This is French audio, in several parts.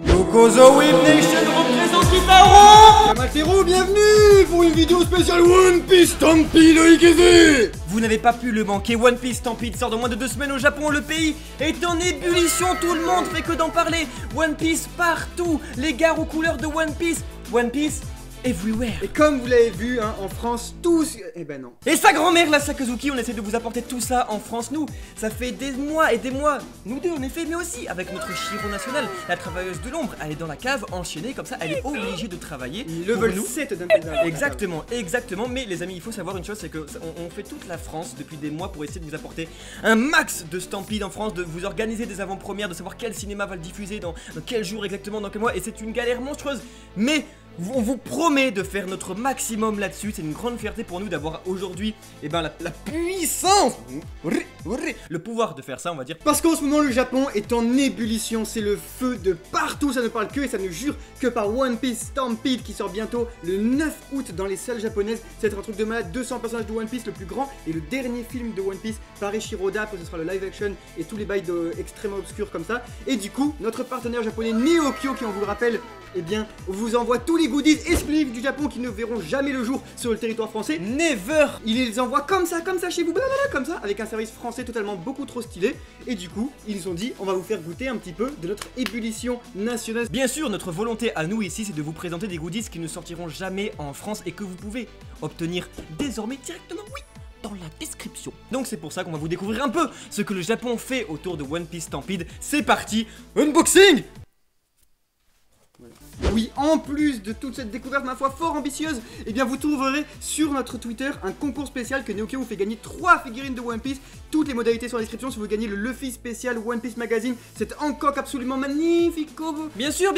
Yokozo Wave Nation représente Kitaro. Amatero, bienvenue pour une vidéo spéciale One Piece Stampede Ikeze. Vous n'avez pas pu le manquer, One Piece Stampede sort dans moins de 2 semaines au Japon. Le pays est en ébullition, tout le monde fait que d'en parler. One Piece partout, les gares aux couleurs de One Piece. One Piece everywhere. Et comme vous l'avez vu, hein, en France, tous... Eh ben non. Et sa grand-mère, la Sakazuki, on essaie de vous apporter tout ça en France. Nous, ça fait des mois et des mois, nous deux en effet, mais aussi avec notre Shiro nationale, la travailleuse de l'ombre. Elle est dans la cave, enchaînée, comme ça, elle est obligée de travailler. Level 7 d'un peu. Exactement, exactement. Mais les amis, il faut savoir une chose, c'est que on fait toute la France depuis des mois pour essayer de vous apporter un max de Stampede en France, de vous organiser des avant-premières, de savoir quel cinéma va le diffuser, dans quel jour exactement, dans quel mois. Et c'est une galère monstrueuse. Mais on vous promet de faire notre maximum là-dessus. C'est une grande fierté pour nous d'avoir aujourd'hui la puissance, le pouvoir de faire ça, on va dire. Parce qu'en ce moment, le Japon est en ébullition. C'est le feu de partout. Ça ne parle que et ça ne jure que par One Piece Stampede qui sort bientôt le 9 août dans les salles japonaises. C'est un truc de malade. 200 personnages de One Piece, le plus grand et le dernier film de One Piece par Eiichiro Oda. Après, ce sera le live action et tous les bails extrêmement obscurs comme ça. Et du coup, notre partenaire japonais Neokyo, qui on vous le rappelle, eh bien, vous envoie tous les goodies exclusifs du Japon qui ne verront jamais le jour sur le territoire français. Never. Il les envoie comme ça chez vous, blablabla, comme ça, avec un service français totalement beaucoup trop stylé. Et du coup, ils nous ont dit, on va vous faire goûter un petit peu de notre ébullition nationale. Bien sûr, notre volonté à nous ici, c'est de vous présenter des goodies qui ne sortiront jamais en France et que vous pouvez obtenir désormais directement, oui, dans la description. Donc c'est pour ça qu'on va vous découvrir un peu ce que le Japon fait autour de One Piece Stampede. C'est parti, unboxing. Oui, en plus de toute cette découverte, ma foi, fort ambitieuse, eh bien vous trouverez sur notre Twitter un concours spécial que Neokyo vous fait gagner 3 figurines de One Piece. Toutes les modalités sont en description. Si vous gagnez le Luffy spécial One Piece Magazine, c'est encore absolument magnifique. Bien sûr,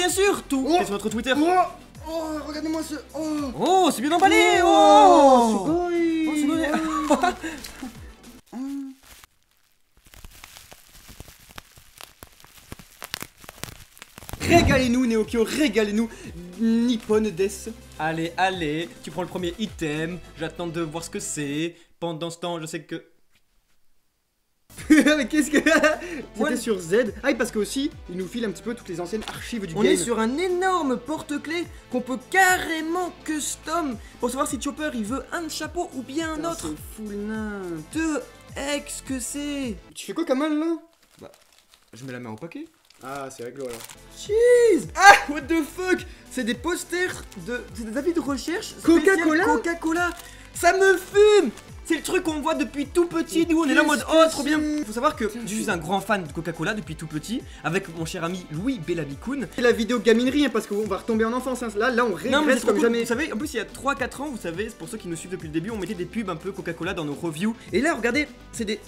tout est sur notre Twitter. Oh, regardez-moi ce... Oh, c'est bien emballé. Régalez-nous Neokyo, régalez-nous Nippon Des. Allez, tu prends le premier item, j'attends de voir ce que c'est. Pendant ce temps, je sais que... Mais qu'est-ce que... C'était sur Z. Ah, parce que aussi, il nous file un petit peu toutes les anciennes archives du game. On est sur un énorme porte-clés qu'on peut carrément custom pour savoir si Chopper il veut un chapeau ou bien un autre. C'est full nain. Qu'est-ce que c'est? Tu fais quoi Kamal là? Bah, je mets la main au paquet. Ah, c'est réglo alors. Cheese! Ah, what the fuck? C'est des posters de... C'est des avis de recherche Coca-Cola. Coca-Cola. Ça me fume! C'est le truc qu'on voit depuis tout petit. Nous on est là en mode oh trop bien. Faut savoir que je suis un grand fan de Coca-Cola depuis tout petit, avec mon cher ami Louis Bellamy-Kun. C'est la vidéo gaminerie hein, parce qu'on va retomber en enfance hein. Là on régresse comme jamais. Vous savez, en plus il y a 3-4 ans, vous savez, pour ceux qui nous suivent depuis le début, on mettait des pubs un peu Coca-Cola dans nos reviews. Et là regardez, c'est des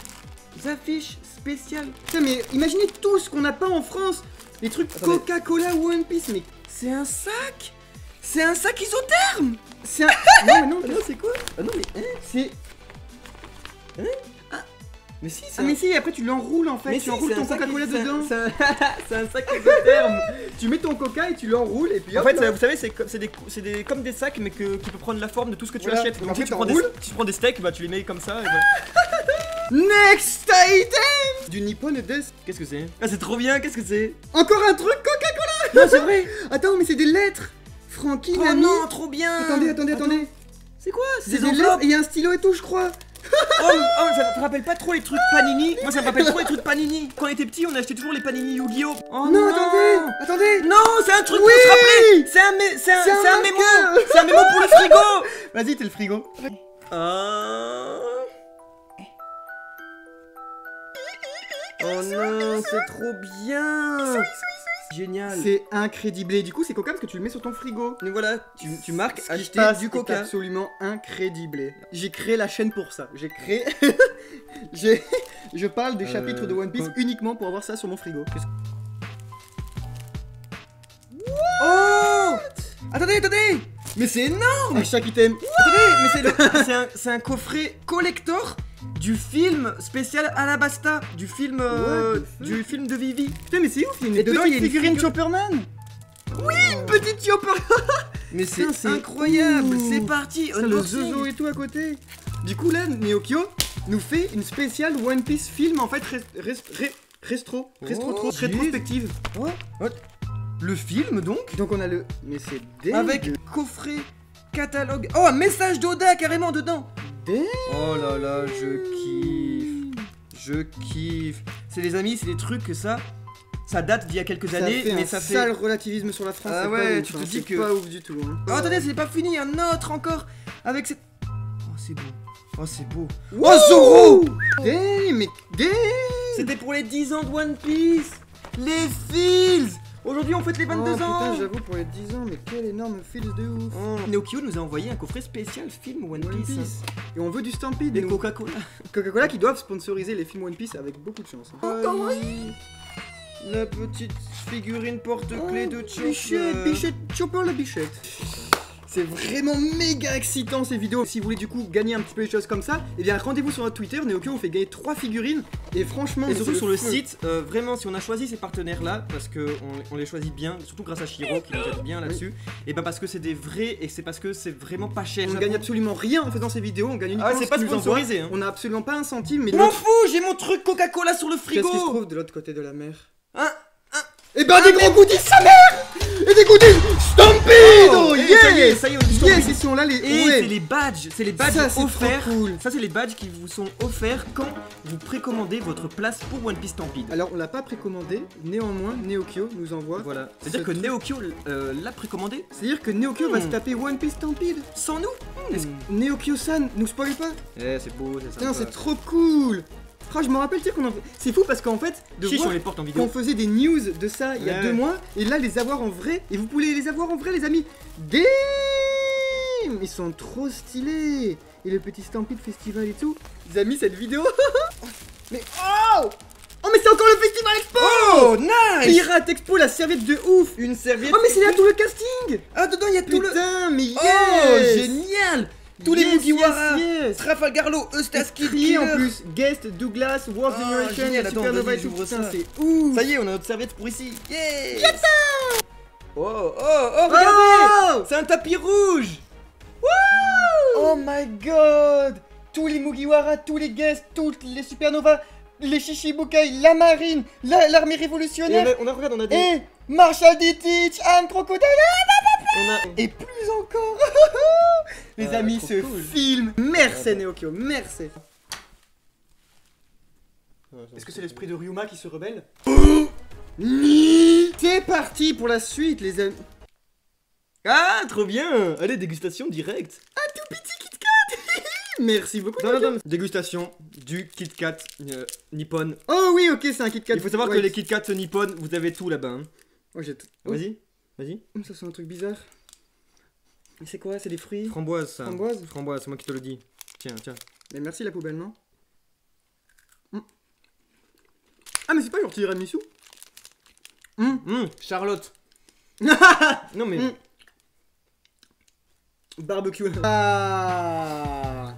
affiches spéciales. Putain mais imaginez tout ce qu'on n'a pas en France. Les trucs Coca-Cola One Piece, mais c'est un sac. C'est un sac isotherme. C'est un... Non c'est quoi? Ah non mais c'est... Ah mais si, mais si, après tu l'enroules en fait, mais tu enroules ton Coca-Cola dedans. C'est un sac isotherme. Tu mets ton coca et tu l'enroules et puis hop. En fait, vous savez, c'est comme des sacs mais qui peut prendre la forme de tout ce que tu achètes. Donc tu prends des steaks, bah tu les mets comme ça et Next item du Nippon Des. Qu'est-ce que c'est? Ah c'est trop bien, qu'est-ce que c'est? Encore un truc Coca-Cola. Non c'est vrai. Attends mais c'est des lettres. Francky, oh Nami. Non, trop bien. Attendez. C'est quoi? C'est des enveloppes et il y a un stylo et tout je crois. Ça te rappelle pas trop les trucs Panini? Moi ça me rappelle trop les trucs Panini. Quand on était petit on achetait toujours les Panini Yu-Gi-Oh! Oh non, attendez. Non, c'est un truc pour se rappeler. C'est un mémo. C'est un mémo pour le frigo. Vas-y, t'es le frigo. Oh non, c'est trop bien. Génial. C'est incrédible. Et du coup, c'est Coca parce que tu le mets sur ton frigo. Et voilà, tu marques acheter du Coca. C'est absolument incrédible. J'ai créé la chaîne pour ça. J'ai créé... Je parle des chapitres de One Piece uniquement pour avoir ça sur mon frigo. Oh! Attendez! Mais c'est énorme! À chaque item. Attendez, mais c'est un coffret collector du film spécial Alabasta, du film de Vivi. Putain mais c'est ouf, il y a Et dedans il y a une figurine Chopperman. Oui, une petite Chopper. Mais c'est incroyable, c'est parti. Le zozo et tout à côté. Du coup là, Neokyo nous fait une spéciale One Piece film en fait rétrospective. le film donc. Donc on a le... Mais c'est dingue. Avec coffret, catalogue. Oh, un message d'Oda carrément dedans. Dingue. Oh là là, je kiffe. Je kiffe. C'est les amis, c'est des trucs que ça date d'il y a quelques années, fait mais un ça fait... sale relativisme sur la France. Ah c'est ouais, pas ouf, tu te hein, dis c'est que... pas ouf du tout. Hein. Oh, attendez, c'est pas fini, un autre encore. Avec cette... Oh, c'est beau. Oh, c'est beau. Wow. Oh, Zoro. Damn, mais damn. C'était pour les 10 ans de One Piece. Les Fields. Aujourd'hui, on fête les 22 Oh, ans. putain, j'avoue, pour les 10 ans, mais quel énorme fils de ouf. Oh. Neokyo nous a envoyé un coffret spécial film One Piece. Et on veut du Stampede. Et nous. Coca-Cola. Coca-Cola qui doivent sponsoriser les films One Piece avec beaucoup de chance. Hein. Oh, oui. La petite figurine porte-clés de Chopper. Bichette, Chopper la bichette. C'est vraiment méga excitant ces vidéos. Si vous voulez du coup gagner un petit peu les choses comme ça, eh bien rendez-vous sur notre Twitter. Neokyo on fait gagner 3 figurines. Et franchement, Et surtout sur le feu. site, vraiment si on a choisi ces partenaires là, parce que on les choisit bien, surtout grâce à Shiro qui nous aide bien là-dessus, et bah parce que c'est des vrais et c'est parce que c'est vraiment pas cher. On ne gagne absolument rien en faisant ces vidéos, on gagne uniquement Ah ouais, c'est ce pas qu'ils nous sponsorisé, envoient. hein. On a absolument pas un centime, mais Je m'en fous, j'ai mon truc Coca-Cola sur le qu'est-ce qui se frigo. trouve de l'autre côté de la mer? Hein? Et ben des gros goodies sa mère. Et des goodies Stampede. Oh et yeah. ça y est, on dit Yes, ils sont là les... Et ouais. c'est les badges Ça, c'est offerts. trop cool. Ça c'est les badges qui vous sont offerts quand vous précommandez votre place pour One Piece Stampede. Alors on l'a pas précommandé, néanmoins Neokyo nous envoie. Voilà. C'est-à-dire que truc. Neokyo l'a précommandé C'est-à-dire que Neokyo va se taper One Piece Stampede. sans nous. Neokyo-san, nous spoil pas. Eh, c'est beau, c'est Putain, sympa. c'est trop cool. Oh, je me rappelle, tu sais qu'on en... C'est fou parce qu'en fait, de Chiche, voir on les porte en vidéo. qu'on faisait des news de ça il y a Ouais. 2 mois, et là les avoir en vrai, et vous pouvez les avoir en vrai les amis. Damn, ils sont trop stylés. Et le petit Stampede Festival et tout. Les amis, cette vidéo. Mais oh. Oh mais c'est encore le Festival Expo. Oh, nice. Pirate Expo, la serviette de ouf. Une serviette. Oh mais c'est là tout le casting. Ah, dedans il y a tout le. Putain, mais yes. Oh, génial. Tous les Yes, Mugiwara, yes. Trafalgar Law, Eustace Crié en Killer. plus, Guest, Douglas, World Oh, Generation, génial, attends, Supernova vas-y, et tout, j'ouvre putain, ça. c'est ouf. Ça y est, on a notre serviette pour ici. Yeah. Oh, regardez. Oh, C'est un tapis rouge. oh my god. Tous les Mugiwara, tous les Guests, toutes les Supernova, les Shishibukai, la marine, l'armée révolutionnaire, Regarde, on a des. et Marshall D. Teach, Anne Crocodile, On a. et plus encore. Les amis, trop ce cool. film, merci Neokyo, merci. Est-ce que c'est l'esprit de Ryuma qui se rebelle? C'est parti pour la suite, les amis. Ah, trop bien. Allez, dégustation directe. Tout petit Kit Kat. Merci beaucoup. Non. Dégustation du Kit Kat Nippon. Oh oui, ok, c'est un Kit Kat. Il faut savoir que Ouais. les Kit Kat Nippon, vous avez tout là-bas. Hein. Oh, j'ai... Vas-y. Ça sent un truc bizarre. Mais c'est quoi? C'est des fruits? Framboise, ça. Framboise. Framboise, c'est moi qui te le dis. Tiens. Mais merci la poubelle, non? Ah mais c'est pas genre tiramisu? Charlotte. Non mais. Barbecue. Ah.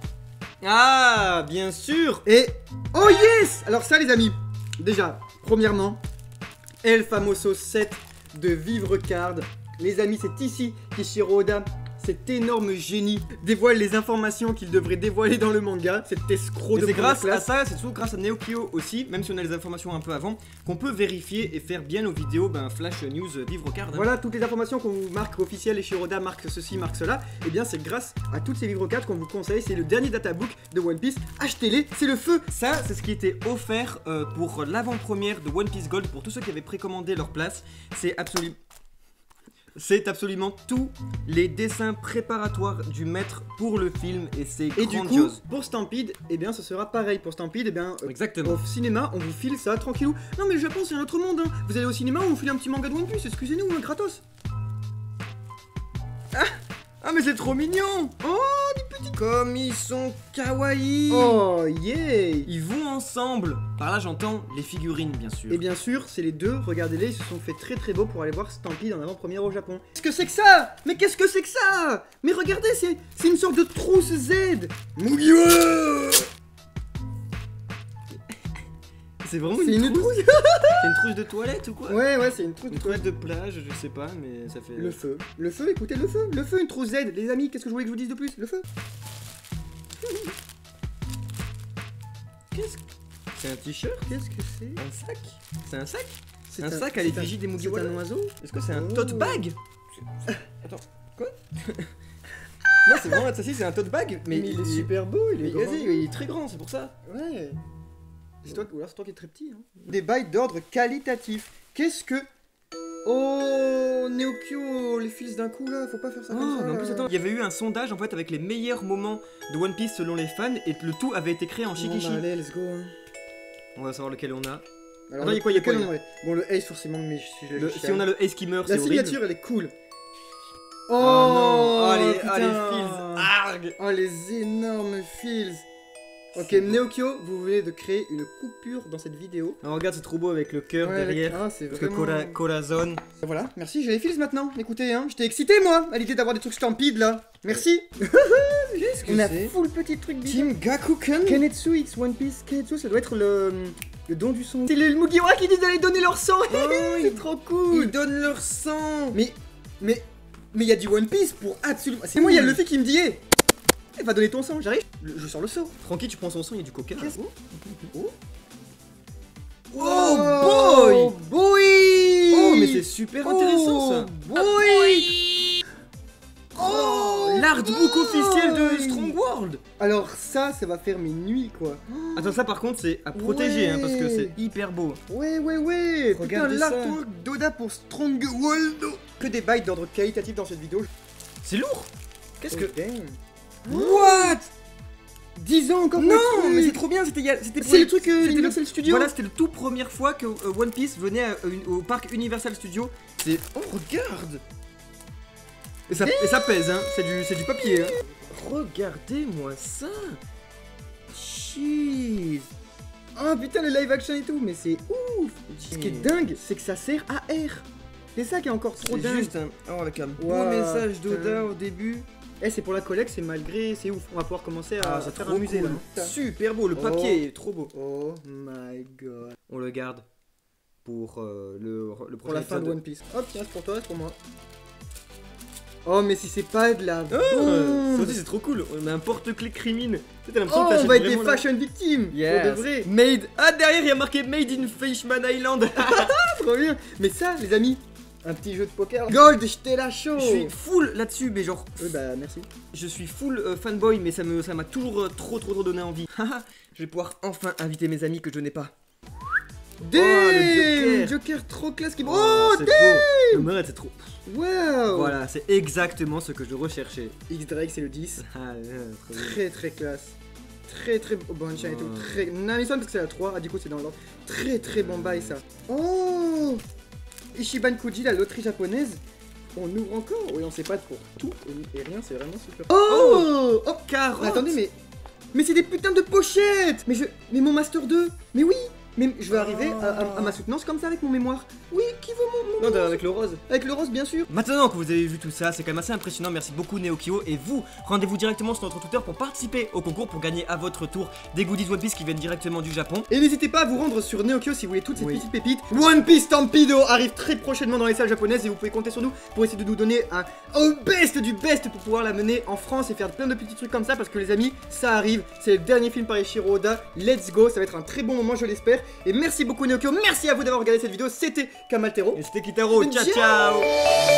Ah, bien sûr. Et... Oh yes. Alors ça les amis, déjà, premièrement, El Famoso set de Vivre Card. Les amis, c'est ici qu'Ichiro Oda, cet énorme génie, dévoile les informations qu'il devrait dévoiler dans le manga. Cet escroc Et de c'est première grâce à classe. ça, c'est surtout grâce à Neokyo aussi, même si on a les informations un peu avant, qu'on peut vérifier et faire bien nos vidéos Flash News Vivre Card. Hein. Voilà, toutes les informations qu'on vous marque officielles et Shiroda marque ceci, marque cela, et bien c'est grâce à toutes ces livres 4 qu'on vous conseille, c'est le dernier databook de One Piece, achetez-les, c'est le feu. Ça, c'est ce qui était offert pour l'avant-première de One Piece Gold pour tous ceux qui avaient précommandé leur place. C'est absolument tous les dessins préparatoires du maître pour le film et c'est Et du coup, grandiose. pour Stampede, et bien ce sera pareil, pour Stampede, et bien Exactement. au cinéma, on vous file ça tranquillou. Non mais le Japon c'est un autre monde, hein. Vous allez au cinéma, on vous file un petit manga de One Piece, excusez-nous, hein, gratos. Ah mais c'est trop mignon. Oh, des petits comme ils sont kawaii. Oh yeah. Ils vont ensemble. Par là j'entends les figurines bien sûr. Et bien sûr, c'est les deux, regardez-les, ils se sont fait très très beaux pour aller voir Stampede en avant-première au Japon. Qu'est-ce que c'est que ça? Mais qu'est-ce que c'est que ça? Mais regardez, c'est une sorte de trousse Z. Mugiwara. C'est vraiment C'est une trousse. C'est une trousse de toilette ou quoi? Ouais, c'est une trousse. Une toilette de plage, je sais pas, mais ça fait. Le feu, écoutez, le feu, une trousse Z. Les amis, qu'est-ce que je voulais que je vous dise de plus? Le feu. Qu'est-ce que. C'est un t-shirt? Qu'est-ce que c'est? Un sac? C'est un sac? C'est Un sac à l'effigie des C'est Mugiwara. un oiseau. Est-ce que c'est un Oh. tote bag? Attends, quoi? Non, c'est vraiment ça, si, c'est un tote bag, mais il est super beau, il mais est grand. vas-y, il est très grand, c'est pour ça. Ouais. Ou alors c'est toi qui es très petit. Hein. Des bails d'ordre qualitatif. Qu'est-ce que... Oh, Neokyo, les fils d'un coup là, faut pas faire ça comme ça. Mais en plus, là. attends, il y avait eu un sondage en fait avec les meilleurs moments de One Piece selon les fans et le tout avait été créé en Bon, Shikishi. bah, allez, let's go. Hein. On va savoir lequel on a. Alors, Attends, il y a quoi, il y a quoi, lequel on aurait Bon, le Ace forcément, mais je l'ai Si on a le Ace qui meurt, La c'est horrible. signature, elle est cool. Oh non, allez, putain. allez, Fils, arg. Oh, les énormes fils. Ok, Neokyo, vous venez de créer une coupure dans cette vidéo. Alors, regarde, c'est trop beau avec le cœur Ouais, derrière. ah, c'est Parce que vraiment... Corazon. Voilà, merci, j'ai les fils maintenant. Écoutez, hein, j'étais excité moi à l'idée d'avoir des trucs Stampede là. Merci. Qu'est-ce On a full petit truc bizarre. Team Gakuken. Kenetsu X One Piece Kenetsu, ça doit être le don du sang. C'est les Mugiwara qui disent d'aller donner leur sang. C'est trop cool. Ils donnent leur sang. Mais il y a du One Piece pour absolument. C'est moi, il y a Luffy qui me dit va donner ton sang, j'arrive, je sors le seau. Francky, tu prends son sang, il y a du coca. Qu'est-ce- Oh. Oh boy. Oh, mais c'est super intéressant ça. Boy. Oh, l'artbook officiel de Strong World. Alors ça va faire mes nuits quoi. Attends, ça par contre, c'est à protéger hein, parce que Ouais. c'est hyper beau. Ouais. Regardez Putain, ça. l'artwork d'Oda pour Strong World. Que des bails d'ordre qualitatif dans cette vidéo. C'est lourd. Qu'est-ce que. Oh, damn. What? 10 ans encore. Non, pour le mais c'est truc. trop bien. C'était C'est le truc c'était Universal Studio. Voilà, c'était la toute première fois que One Piece venait au parc Universal Studio. C'est. Oh, regarde. Et ça pèse, hein. C'est du papier. Hein. Regardez-moi ça. Jeez. Oh putain, le live action et tout, mais c'est ouf. Ce qui est dingue, c'est que ça sert à R. C'est ça qui est encore trop C'est dingue. juste un. Oh, avec un beau Wow, message putain. d'Oda au début. Eh, c'est pour la collecte, c'est malgré, c'est ouf. On va pouvoir commencer à c'est faire trop un musée cool. là. Super beau, le papier est trop beau. Oh my god. On le garde pour le Pour prochain la fin de épisode. One Piece. Hop, tiens, c'est pour toi, c'est pour moi. Oh, mais si c'est pas de la Ça bombe. aussi c'est trop cool, on a un porte-clés crimine. T'as l'impression Oh, que on t'achètes va être des vraiment là. fashion victimes. Yes. Pour de vrai. Made. Ah, derrière il y a marqué Made in Fishman Island. Trop bien. Mais ça, les amis, un petit jeu de poker. Gold, j'étais là chaud. Je suis full là-dessus, mais genre. Oui, bah merci. Je suis full fanboy, mais ça m'a toujours trop donné envie. Haha, je vais pouvoir enfin inviter mes amis que je n'ai pas. Damn, le Joker. Joker trop classe qui... Oh, c'est damn. beau. Le meurtre, c'est trop. Wow. Voilà, c'est exactement ce que je recherchais. X-Drake, c'est le 10. Ah, trop bien. Très très classe. Très très bon et tout. Ouais. Très... Namison parce que c'est la 3. Ah, du coup, c'est dans l'ordre. Très très bon bail ça. Oh, Ichiban Kuji, la loterie japonaise. On ouvre encore. Oui, on sait pas pour tout et rien, c'est vraiment super. Oh, oh, Carotte. attendez, mais c'est des putains de pochettes. Mais mon Master 2. Mais oui. Mais je vais arriver à ma soutenance comme ça avec mon mémoire. Oui, qui veut mon Non, avec le rose. Avec le rose, bien sûr. Maintenant que vous avez vu tout ça, c'est quand même assez impressionnant. Merci beaucoup Neokyo. Et vous, rendez-vous directement sur notre Twitter pour participer au concours pour gagner à votre tour des goodies One Piece qui viennent directement du Japon. Et n'hésitez pas à vous rendre sur Neokyo si vous voulez toutes ces Oui. petites pépites. One Piece Stampedo arrive très prochainement dans les salles japonaises et vous pouvez compter sur nous pour essayer de nous donner un best du best pour pouvoir la mener en France et faire plein de petits trucs comme ça parce que les amis, ça arrive. C'est le dernier film par Eiichiro Oda. Let's go, ça va être un très bon moment, je l'espère. Et merci beaucoup Neokyo, merci à vous d'avoir regardé cette vidéo. C'était Kamaltero. Et c'était Kitaro. Ciao Ciao. ciao.